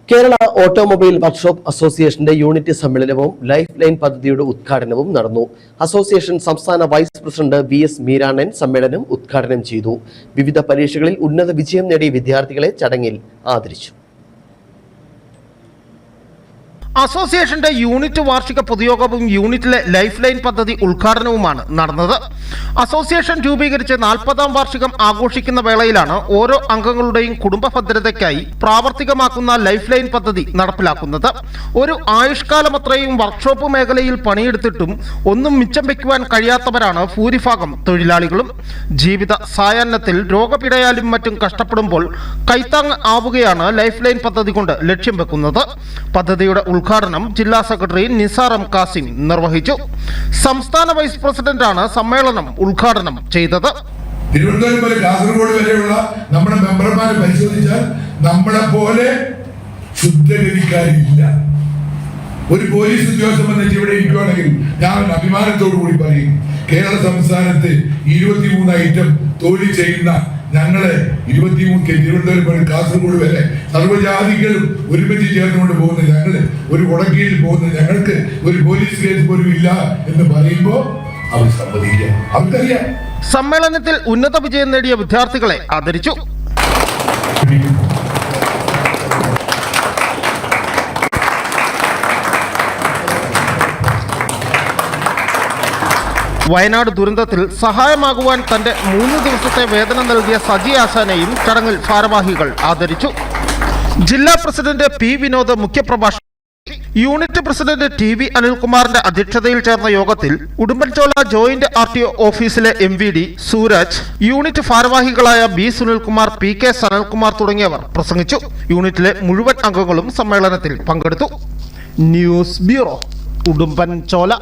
Kerala automobile workshop അസോസിയേഷന്റെ unit സമ്മേളനവും life line പദ്ധതിയുടെ ഉദ്ഘാടനവും നടന്നു. അസോസിയേഷൻ സംസ്ഥാന വൈസ് പ്രസിഡന്റ് VS മീരാണൻ സമ്മേളനം ഉദ്ഘാടനം ചെയ്തു. വിവിധ പരീക്ഷകളിൽ ഉന്നത വിജയം നേടിയ വിദ്യാർത്ഥികളെ ചടങ്ങിൽ ആദരിച്ചു. അസോസിയേഷന്റെ യൂണിറ്റ് വാർഷിക പൊതുയോഗവും യൂണിറ്റിലെ ലൈഫ് ലൈൻ പദ്ധതി ഉദ്ഘാടനവുമാണ് നടന്നത്. അസോസിയേഷൻ രൂപീകരിച്ച് 40ാം വാർഷികം ആഘോഷിക്കുന്ന വേളയിലാണ് ഓരോ അംഗങ്ങളുടെയും കുടുംബ ഭദ്രതയ്ക്കായി പ്രാവർത്തികമാക്കുന്ന ലൈഫ് ലൈൻ പദ്ധതി നടപ്പിലാക്കുന്നത്. ഒരു ആയുഷ്കാലമത്രയും വർക്ക്ഷോപ്പ് മേഖലയിൽ പണിയെടുത്തിട്ടും ഒന്നും മിച്ചം വയ്ക്കുവാൻ കഴിയാത്തവരാണ് ഭൂരിഭാഗം തൊഴിലാളികളും. ജീവിത സായാഹ്നത്തിൽ രോഗപീഡയാലും മറ്റും കഷ്ടപ്പെടുമ്പോൾ കൈത്താങ് ആവുകയാണ് ലൈഫ് ലൈൻ പദ്ധതി കൊണ്ട് ലക്ഷ്യം വെക്കുന്നത്. പദ്ധതിയുടെ ഉദ്ഘാടനം ജില്ലാ സെക്രട്ടറി നിസാർ എം കാസിം നിർവഹിച്ചു. സംസ്ഥാന വൈസ് പ്രസിഡന്റാണ് സമ്മേളനം ഉദ്ഘാടനം ചെയ്തത്. തിരുവനന്തപുരം മുതൽ കാസർഗോഡ് വരെയുള്ള നമ്മുടെ മെമ്പർമാരെ പരിശോധിച്ചാൽ നമ്മളെ പോലെ ശുദ്ധഗതിക്കാരില്ല. ഒരു പോലീസ് ഉദ്യോഗസ്ഥൻ വന്നിട്ട് ഇവിടെ ഇരിക്കുകയാണെങ്കിൽ ഞാൻ അഭിമാനത്തോടു കൂടി പറയും, കേരള സംസ്ഥാനത്ത് 23 ഐറ്റം തൊഴിൽ ചെയ്യുന്ന ഞങ്ങളെ 23 തിരുവനന്തപുരം മുതൽ കാസർഗോഡ് വരെ സർവ്വജാതികളും ഒരുമിച്ച് ചേർന്നുകൊണ്ട് പോകുന്ന ഞങ്ങള് ഒരു കൊടക്കീഴിൽ പോകുന്ന ഞങ്ങൾക്ക് ഒരു പോലീസ് കേസ് പോലും ഇല്ല എന്ന് പറയുമ്പോൾ അവർ സമ്മതിക്കുക. അവർക്കറിയാം. സമ്മേളനത്തിൽ ഉന്നത വിജയം നേടിയ വിദ്യാർത്ഥികളെ ആദരിച്ചു. വയനാട് ദുരന്തത്തിൽ സഹായമാകുവാൻ തന്റെ 3 ദിവസത്തെ വേതനം നൽകിയ സജി ആശാനെയും ചടങ്ങിൽ ഭാരവാഹികൾ ആദരിച്ചു. ജില്ലാ പ്രസിഡന്റ് P വിനോദ് മുഖ്യപ്രഭാഷണം. യൂണിറ്റ് പ്രസിഡന്റ് TV അനിൽകുമാറിന്റെ അധ്യക്ഷതയിൽ ചേർന്ന യോഗത്തിൽ ഉടുമ്പൻചോല ജോയിന്റ് RTO ഓഫീസിലെ MVD സൂരജ്, യൂണിറ്റ് ഭാരവാഹികളായ B സുനിൽകുമാർ, PK സനൽകുമാർ തുടങ്ങിയവർ പ്രസംഗിച്ചു. യൂണിറ്റിലെ മുഴുവൻ അംഗങ്ങളും സമ്മേളനത്തിൽ പങ്കെടുത്തു. News bureau, Udumbanchola.